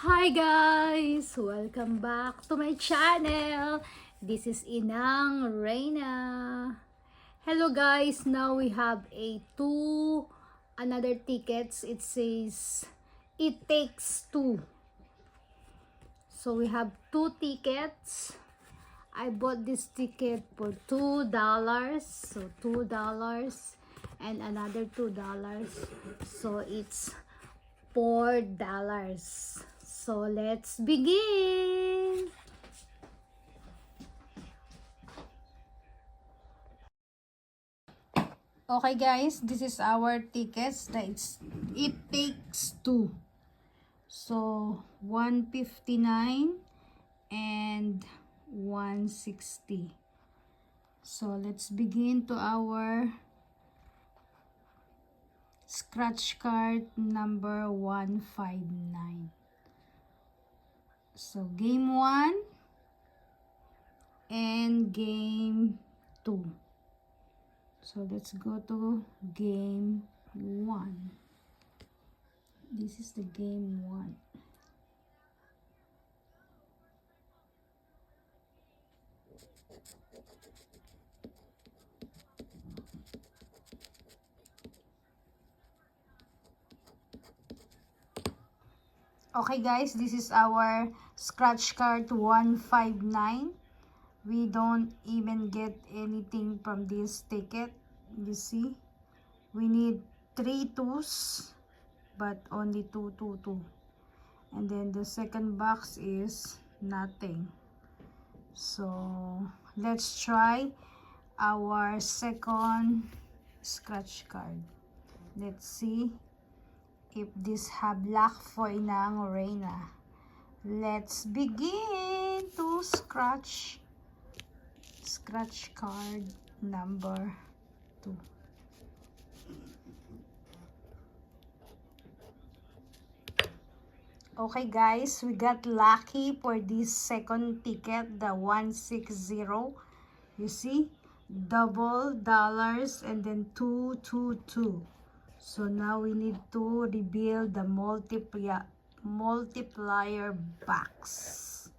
Hi guys! Welcome back to my channel. This is Inang Reyna. Hello guys, now we have another tickets. It says it takes two. So we have two tickets. I bought this ticket for $2. So $2 and another $2. So it's $4. So let's begin. Okay guys, this is our tickets. It takes two. So 159 and 160. So let's begin to our scratch card number 159. So game 1 and game 2. So let's go to game 1. This is the game 1. Okay guys, this is our scratch card 159. We don't even get anything from this ticket. You see, we need 3 twos, but only 2, 2, 2. And then the second box is nothing. So let's try our second scratch card. Let's see if this have luck for Inang Reyna. Let's begin to scratch card number 2. Okay guys, we got lucky for this second ticket, the 160. You see, double dollars and then 222. So now we need to reveal the multiplier box.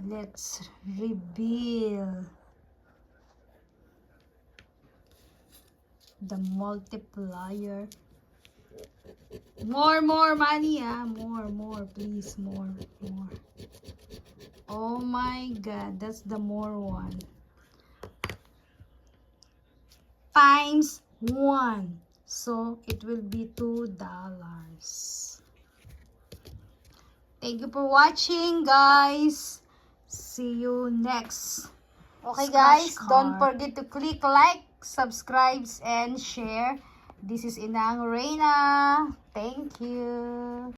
Let's reveal the multiplier. More money, more, please, more. Oh my god, that's the more one. Times 1. So it will be $2. Thank you for watching, guys. See you next. Okay guys, don't forget to click like, subscribe, and share. This is Inang Reyna. Thank you.